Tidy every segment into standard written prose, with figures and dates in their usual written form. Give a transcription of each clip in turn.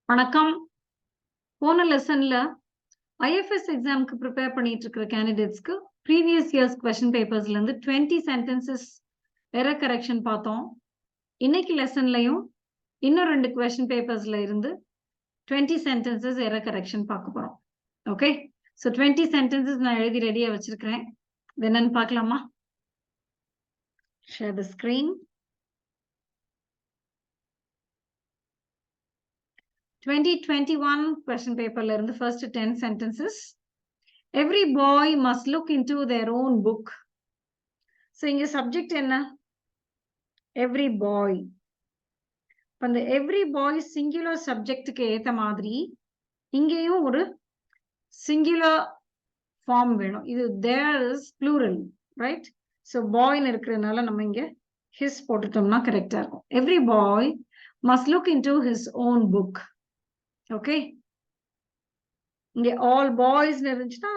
வணக்கம். போன லெசன்ல IFS எக்ஸாம்க்கு ப்ரிப்பேர் பண்ணிட்டு இருக்கிற கேண்டிடேட்ஸ்க்கு ப்ரீவியஸ் இயர்ஸ் கொஸ்டின் பேப்பர்ஸ்ல இருந்து 20 சென்டென்சஸ் எரர் கரெக்ஷன் பார்த்தோம். இன்னைக்கு லெசன்லயும் இன்னும் 2 கொஸ்டின் பேப்பர்ஸ்ல இருந்து 20 சென்டென்சஸ் எரர் கரெக்ஷன் பார்க்க போறோம். ஓகே, ஸோ 20 சென்டென்சஸ் நான் எழுதி ரெடியா வச்சிருக்கிறேன். என்னன்னு பார்க்கலாமா? Share the screen. 2021 question paper la irundhu first 10 sentences. Every boy must look into their own book. So inga subject enna? Every boy. Pande every boy singular subject ku etha madri ingeyum oru singular form venum. Idu there is plural, right? So boy nu irukradanaala nama inga his potutomna correct ah irukum. Every boy must look into his own book. Okay, இங்க all boys இருந்துச்சுன்னா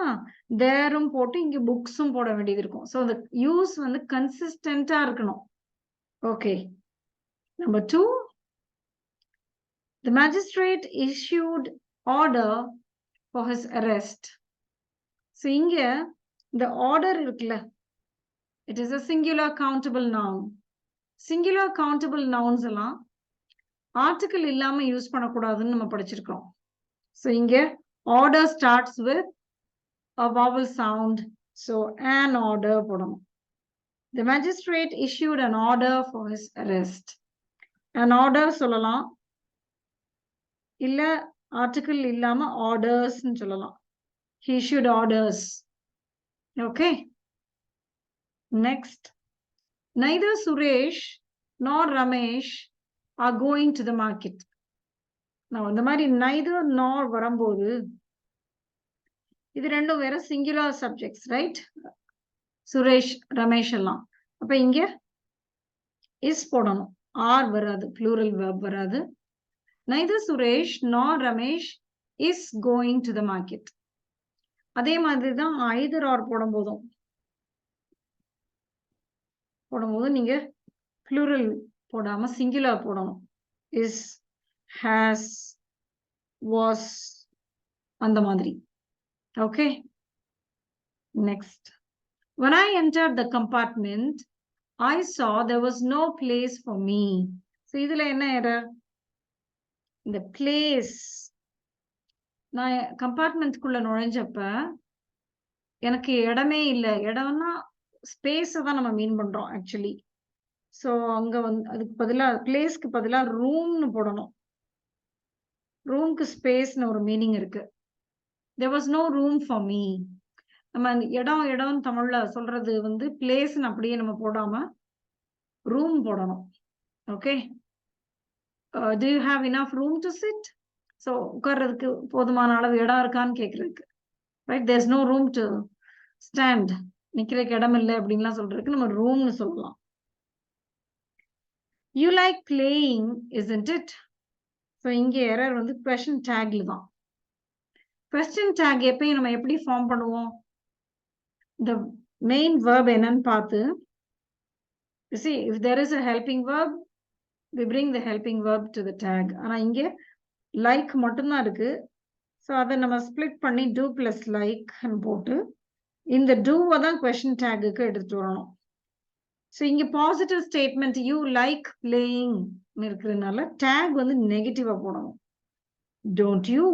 தேரும் போட்டு இங்க புக்ஸும் போட வேண்டியது இருக்கும். So அந்த use வந்து கன்சிஸ்டன்டா இருக்கணும். Okay, number 2, the magistrate issued order for his arrest. So இங்க இந்த ஆர்டர் இருக்குல்ல, it is a singular countable noun. singular countable nouns எல்லாம் ஆர்டிகிள் இல்லாம யூஸ் பண்ணக்கூடாதுன்னு நம்ம படிச்சிருக்கோம். ஸோ இங்க order starts with a vowel sound. So an order போடணும். The magistrate issued an order for his arrest. An order சொல்லலாம், இல்ல article இல்லாம orders ன்னு சொல்லலாம். He issued orders. Okay. Next. Neither Suresh nor Ramesh are going to the market. Now இந்த மாதிரி neither nor வரும்போது இது ரெண்டும் வேற singular subjects, right? Suresh Ramesh எல்லாம். அப்ப இங்க இஸ் போடணும், ஆர் வராது, ப்ளூரல் வெர்ப் வராது. neither Suresh nor Ramesh is going to the market. அதே மாதிரி தான் either or போடும்போது நீங்க ப்ளூரல் போடாம சிங்குலர் போடணும். இஸ், ஹாஸ், வாஸ், அந்த மாதிரி. Okay. Next. When I entered the compartment, I saw there was no place for me. So, இதுல என்ன error? இந்த place. நான் கம்பார்ட்மெண்ட்குள்ள நுழைஞ்சப்ப எனக்கு இடமே இல்லை. இடம்னா ஸ்பேஸை தான் நம்ம மீன் பண்றோம் ஆக்சுவலி. ஸோ அங்க வந்து அதுக்கு பதிலாக பிளேஸ்க்கு பதிலாக ரூம்னு போடணும். ரூம்க்கு ஸ்பேஸ்னு ஒரு மீனிங் இருக்கு. There was no room for me. நம்ம இடம் தமிழ்ல சொல்றது வந்து பிளேஸ்ன்னு அப்படியே நம்ம போடாம ரூம் போடணும். Okay, do you have enough room to sit? So உட்கார்றதுக்கு போதுமான அளவு இடம் இருக்கான்னு கேட்கறதுக்கு, right? there's no room to stand. நிக்கிறதுக்கு இடம் இல்லை அப்படின்லாம் சொல்றதுக்கு நம்ம ரூம்னு சொல்லலாம். You like playing, isn't it? So இங்கே எரர் வந்து question tagல தான். question tag எப்பயும் நம்ம எப்படி ஃபார்ம் பண்ணுவோம்? The main verb என்னன்னு பார்த்து, you see, if there is a helping verb, we bring the helping verb to the tag. ஆனா இங்க like மட்டும்தான் இருக்கு. ஸோ அதை நம்ம ஸ்பிளிட் பண்ணி do plus like போட்டு இந்த do-வை தான் question tag-க்கு எடுத்துட்டு வரணும். ஸோ இங்க positive statement you like playing இருக்கிறதுனால tag வந்து நெகட்டிவா போடணும். Don't you?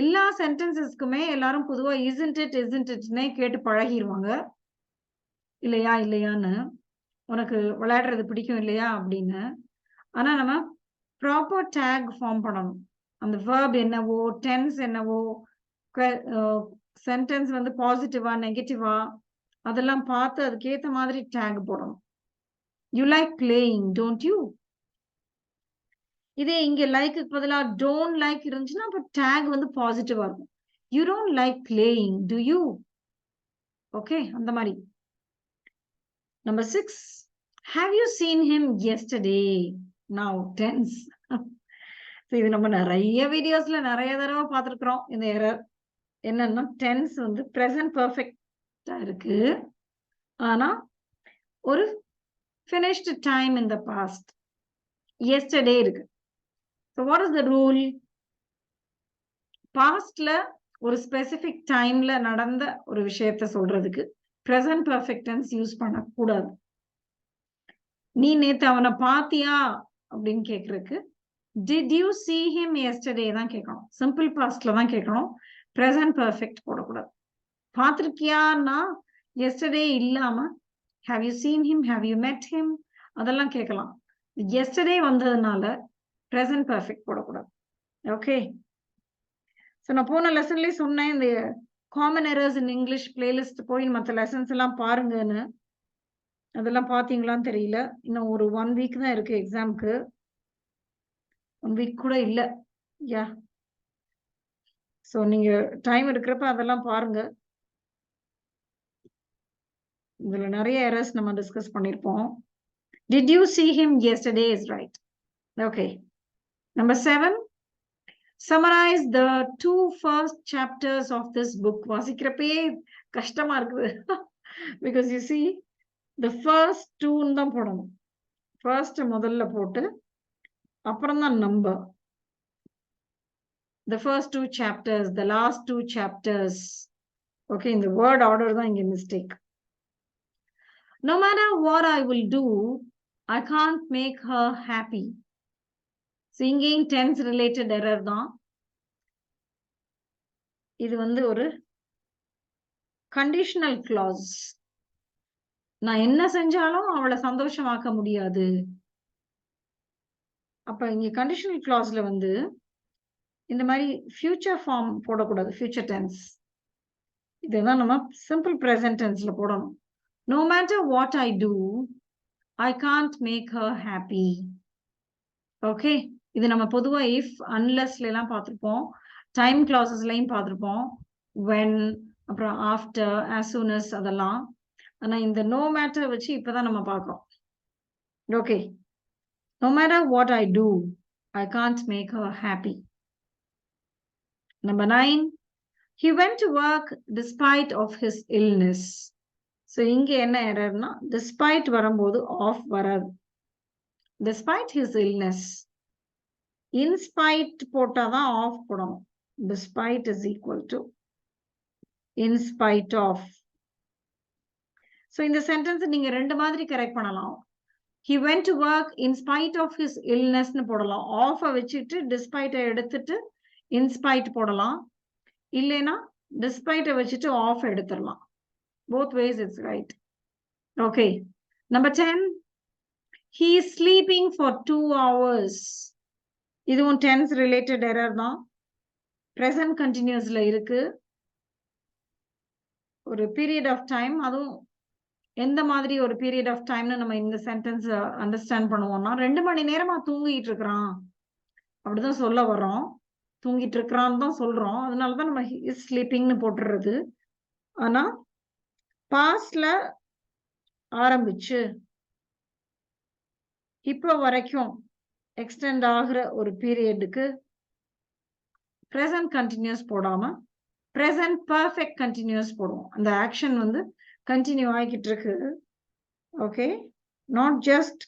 எல்லா சென்டென்சஸ்க்குமே எல்லாரும் பொதுவா isn't it கேட்டு பழகிடுவாங்க இல்லையான்னு, உனக்கு விளையாடுறது பிடிக்கும் இல்லையா அப்படின்னு. ஆனா நம்ம ப்ராப்பர் டேக் ஃபார்ம் பண்ணணும். அந்த verb என்னவோ, டென்ஸ் என்னவோ, சென்டென்ஸ் வந்து பாசிட்டிவா நெகட்டிவா அதெல்லாம் பார்த்து அதுக்கேற்ற மாதிரி டேக் போடணும். You like playing, don't you? இதே இங்க லைக்கு பதிலா டோன்ட் லைக் இருந்துச்சுன்னா அப்ப டேக் வந்து பாசிட்டிவா இருக்கும். You don't like playing, do you? Okay, அந்த மாதிரி. Number 6, have you seen him yesterday? Now tense. இது நம்ம நிறைய வீடியோஸ்ல நிறைய தடவை பார்த்துருக்குறோம் இந்த எரர். என்னன்னா டென்ஸ் வந்து பிரசன்ட் பெர்ஃபெக்டா இருக்கு, ஆனா ஒரு finished time in the past, yesterday இருக்கு. So what is the rule? Pastல ஒரு specific timeல நடந்த ஒரு விஷயத்தை சொல்றதுக்கு present perfect tense யூஸ் பண்ணக்கூடாது. நீ நேத்து அவனை பாத்தியா அப்படின்னு கேக்குறதுக்கு did you see him yesterday தான் கேட்கணும். சிம்பிள் பாஸ்ட்ல தான் கேட்கணும். present perfect போடக்கூடாது. பார்த்திருக்கியான்னா yesterday இல்லாம have you seen him, have you met him அதெல்லாம் கேட்கலாம். yesterday வந்ததுனால present perfect போடக்கூடாது. ஓகே, ஸோ நான் போன லெசன்லேயே சொன்னேன் இந்த common errors in English playlist போய் மற்ற லெசன்ஸ் எல்லாம் பாருங்கன்னு. அதெல்லாம் பார்த்தீங்களான்னு தெரியல. இன்னும் ஒரு 1 வீக் தான் இருக்கு எக்ஸாம்க்கு. 1 வீக் கூட இல்லை. யா, ஸோ நீங்க டைம் இருக்கிறப்ப அதெல்லாம் பாருங்க. இதுல நிறைய எரர்ஸ் நம்ம டிஸ்கஸ் பண்ணியிருப்போம். Did you see him yesterday is right. Okay. Number 7. Summarize the 2 first chapters of this book. வாசிக்கிறப்பே கஷ்டமா இருக்குது. Because you see, the first 2 தான் போடணும். First முதல்ல போட்டு அப்புறம் தான் number. The first 2 chapters, the last 2 chapters. Okay, in the word order தான் இங்க mistake. No matter what I will do, I can't make her happy. So இங்கேயும் tense related error தான். இது வந்து ஒரு conditional clause. நான் என்ன செஞ்சாலும் அவளை சந்தோஷமாக்க முடியாது. அப்ப இங்க conditional clauseல வந்து இந்த மாதிரி future form போடக்கூடாது. future tense. இதுதான் நம்ம simple present tenseல போடணும். No matter what I do, I can't make her happy. Okay, இது நம்ம பொதுவா if, unlessல எல்லாம் பார்த்திருப்போம். டைம் கிளாஸஸ்லயும் பார்த்திருப்போம். when, அப்புறம் after, as soon as அதெல்லாம். ஆனா இந்த no matter வச்சு இப்பதான் நம்ம பார்க்கிறோம். Okay, no matter what I do, I can't make her happy. Number 9. He went to work despite of his illness. So இங்க என்ன எரர்னா despite வரும்போது off வராது. Despite his illness. In spite போட்டாதான் off போடணும். Despite is equal to in spite of. So இந்த sentence நீங்க ரெண்டு மாதிரி கரெக்ட் பண்ணலாம். He went to work in spite of his illness னு போடலாம். off வச்சுட்டு despite எடுத்துட்டு in spite போடலாம். இல்லைனா despite வச்சுட்டு off எடுத்துடலாம். Both ways it's right. Okay. Number 10. He is sleeping for 2 hours. இதுவும் tense related error தான். Present continuousல இருக்கு. ஒரு period of time, அதுவும் எந்த மாதிரி ஒரு period of timeனு நம்ம இந்த sentence understand பண்ணுவோம்னா 2 மணி நேரமா தூங்கிட்டு இருக்கிறான் அப்படிதான் சொல்ல வரோம். தூங்கிட்டு இருக்கிறான்னு தான் சொல்றோம். அதனாலதான் நம்ம is sleepingனு போட்டுறது. ஆனா pastல ஆரம்பிச்சு இப்ப வரைக்கும் எக்ஸ்டெண்ட் ஆகிற ஒரு பீரியடுக்கு present continuous போடாம present perfect continuous போடுவோம். அந்த ஆக்ஷன் வந்து கண்டினியூ ஆகிட்டு இருக்கு. Okay, not just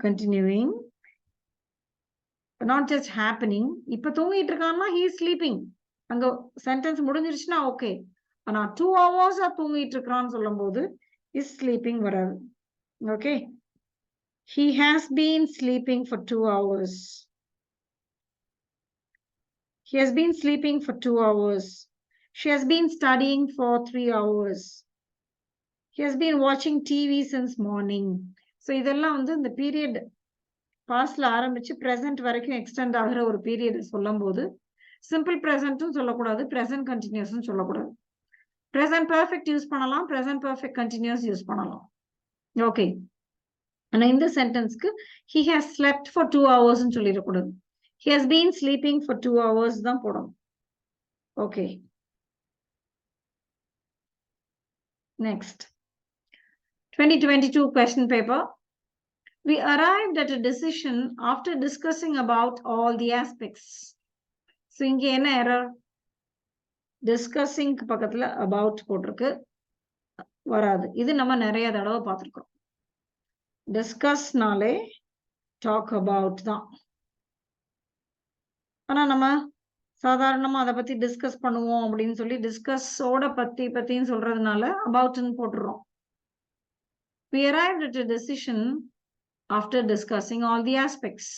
continuing, not just happening. இப்ப தூங்கிட்டு இருக்கான்னா he is sleeping. அங்க சென்டென்ஸ் முடிஞ்சிருச்சுன்னா ஓகே. ஆனா 2 hours தூங்கிட்டு இருக்கான்னு சொல்லும் போது is sleeping வராது. Okay, he has been sleeping for 2 hours. He has been sleeping for 2 hours. She has been studying for 3 hours. He has been watching TV since morning. So இதெல்லாம் வந்து இந்த period பாஸ்ட்ல ஆரம்பிச்சு present வரைக்கும் extend ஆகிற ஒரு period சொல்லும் போது simple பிரசன்ட்டும் சொல்லக்கூடாது, present continuous சொல்லக்கூடாது. present perfect யூஸ் பண்ணலாம், present perfect continuous யூஸ் பண்ணலாம். ஓகே, ஆனா இந்த சென்டென்ஸ்க்கு he has slept for 2 hours ன்னு சொல்லிடக்கூடாது. He has been sleeping for 2 hours தான் போடணும். Okay. Next. 2022 question paper. We arrived at a decision after discussing about all the aspects. So இங்க என்ன error? Discussing பக்கத்துல about போட்டிருக்கு, வராது. இது நம்ம நிறைய தடவை பார்த்திருக்கோம். Discussனாலே talk about தான். ஆனா நம்ம சாதாரணமா அதை பத்தி டிஸ்கஸ் பண்ணுவோம் அப்படின்னு சொல்லி டிஸ்கஸோட பத்தின்னு சொல்றதுனால அபவுட்னு போட்டுறோம். We arrived at a decision after discussing all the aspects.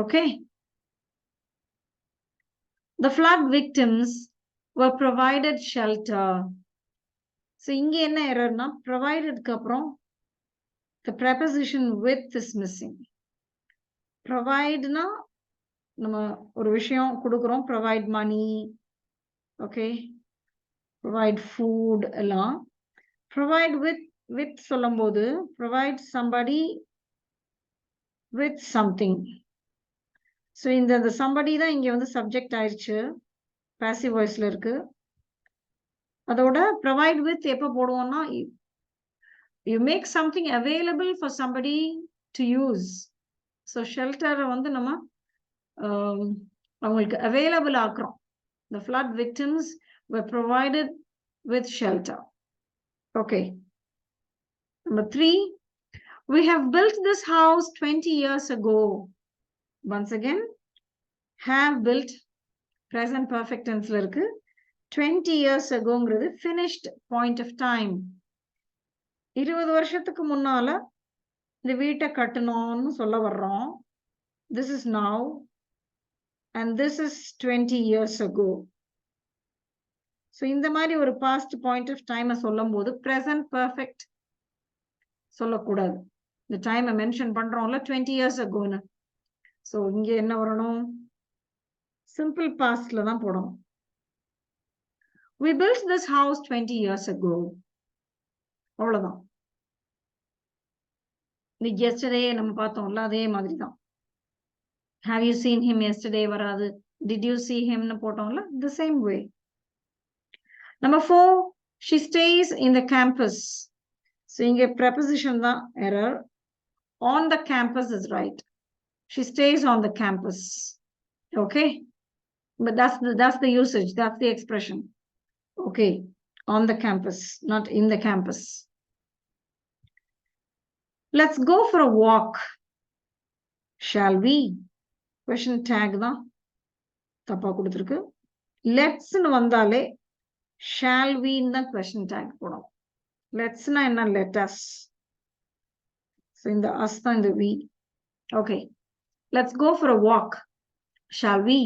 Okay. The flood victims were provided shelter. So இங்க என்ன எரர்னா providedக்கு அப்புறம் the preposition with is missing. Provideனா நம்ம ஒரு விஷயம் கொடுக்குறோம், provide money, okay, provide food எல்லாம். Provide with சொல்லும்போது provide somebody with something. So இந்த somebody தான் இங்க வந்து subject ஆயிடுச்சு, passive voiceல இருக்கு. அதோட provide with எப்ப போடுவோம்னா you make something available for somebody to use. So shelter வந்து நம்ம அவங்களுக்கு available ஆக்குறோம். The flood victims were provided with shelter. Okay. Number 3, we have built this house 20 years ago. Once again, have built present perfect tense la irukku. 20 years ago ங்கிறது finished point of time. 20 வருஷத்துக்கு முன்னால இந்த வீட்டை கட்டணும்னு சொல்ல வர்றோம். This is now and this is 20 years ago. So இந்த மாதிரி ஒரு past point of time சொல்லும்போது present perfect சொல்லக்கூடாது. இந்த டைம் மென்ஷன் பண்றோம்ல 20 years agoன்னு. So இங்க என்ன வரணும்? சிம்பிள் பாஸ்ட்ல தான் போடணும். We built this house 20 years ago. அவ்வளவுதான். yesterday நம்ம பார்த்தோம்ல அதே மாதிரி தான். Have you seen him yesterday வராது. Did you see him னு போட்டோம்ல the same way. Number 4, she stays in the campus. So இங்க preposition தான் error. On the campus is right. She stays on the campus. Okay. But that's the usage. That's the expression. Okay. On the campus, not in the campus. Let's go for a walk. Shall we? Question tag தான் தப்பா கொடுத்திருக்கு. Let's னு வந்தாலே shall we ன்னு தான் question tag போடும். Let's னா என்ன? Let us. So இந்த us தான் இந்த we. Okay. Let's go for a walk. Shall we?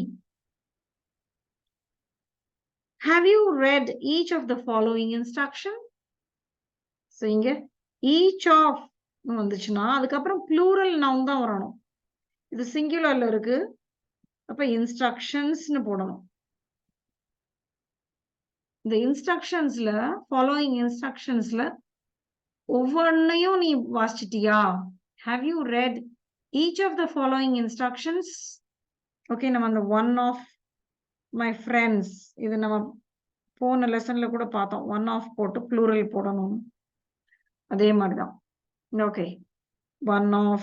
Have you read each of the following instruction? So இங்க each of வந்துச்சுன்னா அதுக்கப்புறம் plural noun தான் வரணும். இது singularல இருக்கு. அப்ப instructionsனு போடணும். இந்த instructionsல following instructionsல ஒவ்வொன்னையும் நீ வாசிச்சிட்டியா? Have you read each of the following instructions? Okay, நம்ம அந்த one of my friends இது நம்ம போன லெசன்ல கூட பார்த்தோம். one of போட்டு plural போடணும். அதே மாதிரிதான். Okay. One of,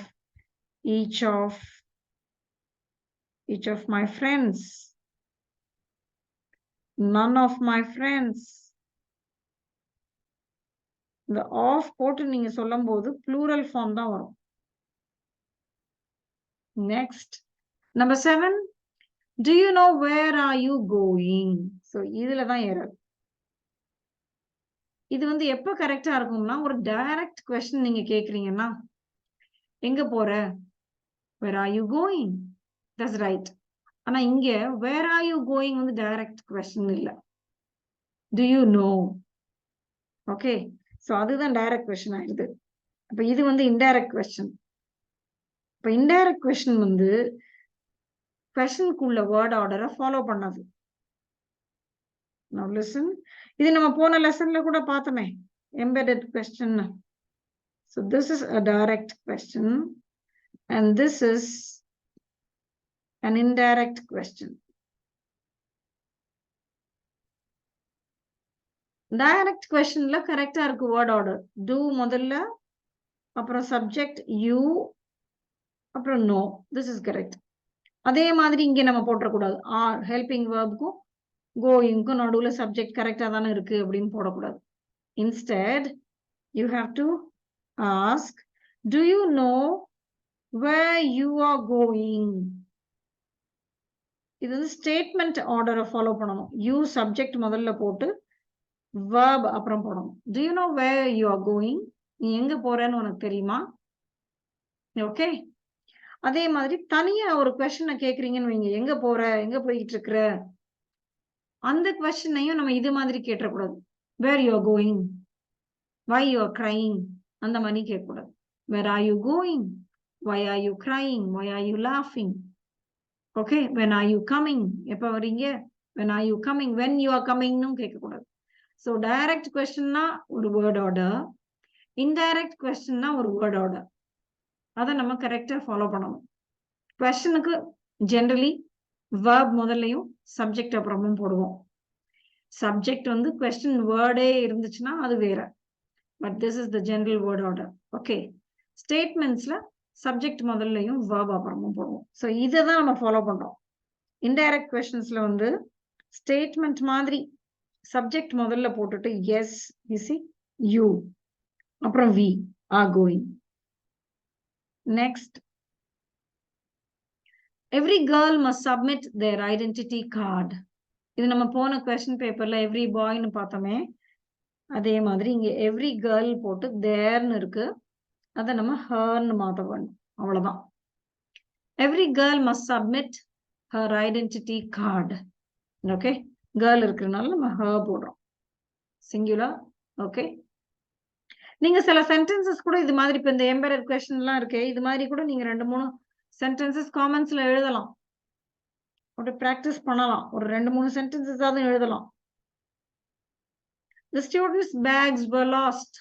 each of my friends, none of my friends. இந்த of போட்டு நீங்க சொல்லும்போது plural form தான் வரும். Next. Number 7. Do you know where are you going? So இதுல தான் error. இது வந்து எப்ப கரெக்டா இருக்கும்னா ஒரு direct question நீங்க கேக்குறீங்கன்னா எங்க போற? Where are you going? That's right. ஆனா இங்க where are you going வந்து direct question இல்ல. Do you know? Okay. So அதுதான் direct question ஆயிடுது. அப்ப இது வந்து indirect question. இப்ப indirect question வந்து questionக்குள்ள word order follow பண்ணாது. Now listen. இது நம்ம போன லெசன்ல கூட பார்த்தோமே embedded question. So this is a direct question and this is an indirect question. Direct questionல கரெக்டா இருக்கு word order. Do முதல்ல, அப்புறம் subject you, அப்புறம் no. This is correct. அதே மாதிரி இங்க நம்ம போடக்கூடாது. helping verbக்கும் goingக்கும் நடுவுல subject கரெக்டா தானே இருக்கு அப்படின்னு போடக்கூடாது. Instead, you have to ask, do you know where you are going? இது வந்து ஸ்டேட்மெண்ட் ஆர்டரை ஃபாலோ பண்ணணும். யூ சப்ஜெக்ட் முதல்ல போட்டு verb அப்புறம் போடணும். Do you know where you are going? நீ எங்க போறேன்னு உனக்கு தெரியுமா? ஓகே. அதே மாதிரி தனியா ஒரு கொஸ்டினை கேக்குறீங்கன்னு வைங்க, எங்க போற, எங்க போயிட்டு இருக்கிற, அந்த கொஸ்டினையும் நம்ம இது மாதிரி கேட்டக்கூடாது. Where you are going? Why you are crying? அந்த மாதிரி கேட்கக்கூடாது. Where are you going? Why are you crying? Why are you laughing? Okay. When are you coming? எப்ப வரீங்க? When are you coming? When you are coming னும் கேட்கக்கூடாது. So direct questionனா ஒரு word order, indirect questionனா ஒரு word order. அதை நம்ம கரெக்டா follow பண்ணணும். கொஸ்டினுக்கு ஜென்ரலி verb முதல்லையும் சப்ஜெக்ட் அப்புறமும் போடுவோம். சப்ஜெக்ட் வந்து கொஸ்டின் வேர்டே இருந்துச்சுன்னா அது வேற. But this is the general word order. Okay. ஸ்டேட்மெண்ட்ஸ்ல சப்ஜெக்ட் முதல்லையும் verb அப்புறமும் போடுவோம். ஸோ இதை தான் நம்ம ஃபாலோ பண்றோம். இன்டைரக்ட் கொஸ்டின்ஸ்ல வந்து ஸ்டேட்மெண்ட் மாதிரி சப்ஜெக்ட் முதல்ல போட்டுட்டு எஸ், யூ, அப்புறம் we are going. Next, every girl must submit their identity card. இது நம்ம போன கொஸ்டின் பேப்பர்ல எவ்ரி பாய்னு பார்த்தோமே, அதே மாதிரி இங்க எவ்ரி கேர்ள் போட்டு தேர்னு இருக்கு, அதை நம்ம ஹர்ன்னு மாத்த வேண்டும். அவ்வளவுதான். Every girl must submit her identity card. Okay. Girl இருக்கிறதுனால நம்ம ஹர் போடுறோம், சிங்குலர். ஓகே. நீங்க சில சென்டென்சஸ் கூட இது மாதிரி, இப்ப இந்த எம்பெடட் கொஸ்டின் எல்லாம் இருக்கு, இது மாதிரி கூட நீங்க 2-3 சென்டென்சஸ் காமெண்ட்ஸ்ல எழுதலாம். ஒரு பிராக்டிஸ் பண்ணலாம். ஒரு 2-3 சென்டென்சஸ் ஆவது எழுதலாம். The students' bags were lost.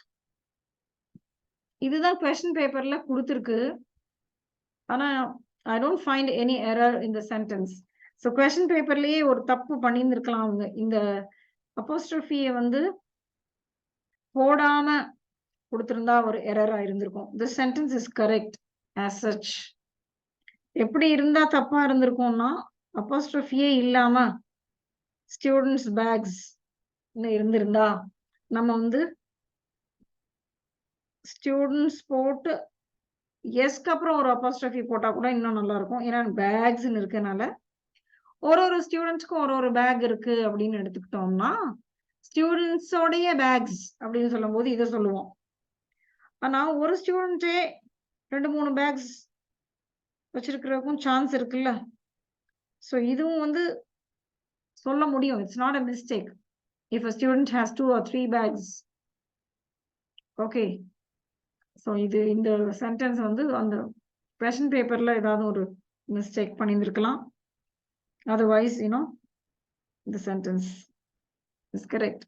இதுதான் கொஸ்டின் பேப்பர்ல கொடுத்திருக்கு. ஆனா I don't find any error in the sentence. So question பேப்பர்லயே ஒரு தப்பு பண்ணியிருந்திருக்கலாம் அவங்க. இந்த அப்போஸ்ட்ரோஃபியை வந்து போடாம கொடுத்திருந்தா ஒரு error ஆயிருந்திருக்கும். This sentence is correct as such. எப்படி இருந்தா தப்பா இருந்திருக்கும்னா, அப்போஸ்ட்ரோஃபியே இல்லாம ஸ்டூடெண்ட்ஸ் பேக்ஸ் இருந்திருந்தா நம்ம வந்து ஸ்டூடெண்ட்ஸ் போட்டு எஸ்க்கு அப்புறம் ஒரு அப்போஸ்ட்ரோஃபி போட்டா கூட இன்னும் நல்லா இருக்கும். ஏன்னா பேக்ஸ்ன்னு இருக்கனால ஒரு ஸ்டூடெண்ட்ஸ்க்கும் ஒரு பேக் இருக்கு அப்படின்னு எடுத்துக்கிட்டோம்னா, ஸ்டூடெண்ட்ஸோடைய பேக்ஸ் அப்படின்னு சொல்லும் போது இதை சொல்லுவோம். ஆனா ஒரு ஸ்டூடெண்டே 2-3 பேக்ஸ் வச்சிருக்கிறதுக்கும் சான்ஸ் இருக்குல்ல. ஸோ இதுவும் வந்து சொல்ல முடியும். It's not a mistake if a student has 2 or 3 bags. Okay. So இது இந்த சென்டென்ஸ் வந்து அந்த கொஸ்டின் பேப்பர்ல ஏதாவது ஒரு மிஸ்டேக் பண்ணியிருந்திருக்கலாம். Otherwise, the sentence is correct.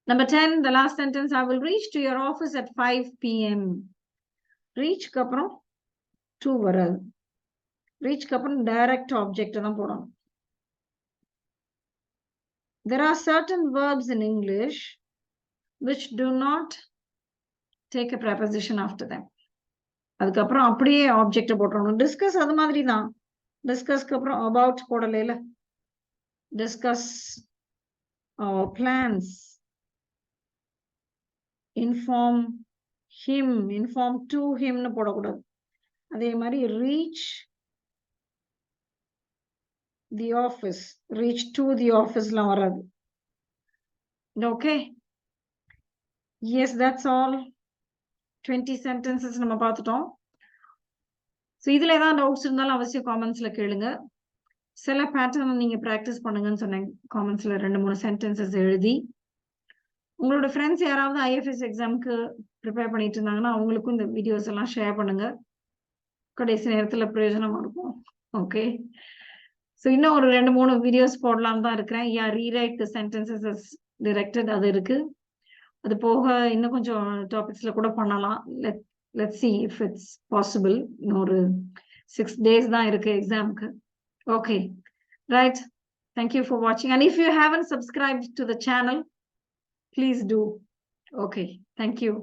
Number 10, the last sentence, I will reach to your office at 5 p.m. Reach க்கு அப்புறம் to வராது. Reach க்கு அப்புறம் direct object தான் போடணும். There are certain verbs in English which do not take a preposition after them. அதுக்கப்புறம் அப்படியே object போட்டுறணும். டிஸ்கஸ் அது மாதிரி தான். டிஸ்கஸ்க்கு அப்புறம் about போடலைல. Discuss our plans. Inform him, inform to him னு போடக்கூடாது. அதே மாதிரி reach the office, reach to the office லாம் வராது. Okay. Yes, that's all. 20 sentences நம்ம பார்த்துட்டோம். ஸோ இதுல ஏதாவது டவுட்ஸ் இருந்தாலும் அவசியம் காமெண்ட்ஸ்ல கேளுங்க. சில பேட்டர்ன் நீங்க ப்ராக்டிஸ் பண்ணுங்கன்னு சொன்னேன். காமெண்ட்ஸ்ல 2-3 சென்டென்சஸ் எழுதி உங்களோட ஃப்ரெண்ட்ஸ் யாராவது IFS எக்ஸாமுக்கு ப்ரிப்பேர் பண்ணிட்டு இருந்தாங்கன்னா அவங்களுக்கும் இந்த வீடியோஸ் எல்லாம் ஷேர் பண்ணுங்க. கடைசி நேரத்துல பிரயோஜனமா இருக்கும். ஓகே. ஸோ இன்னும் ஒரு 2-3 வீடியோஸ் போடலாம் தான் இருக்கிறேன். ரீரைட் தி சென்டென்சஸ் as directed அது இருக்கு. அது போக இன்னும் கொஞ்சம் டாபிக்ஸ்ல கூட பண்ணலாம். Let's see if it's possible. இன்னொரு 6 days தான் இருக்கு எக்ஸாமுக்கு. Okay. Right. Thank you for watching. And if you haven't subscribed to the channel, please do. Okay. Thank you.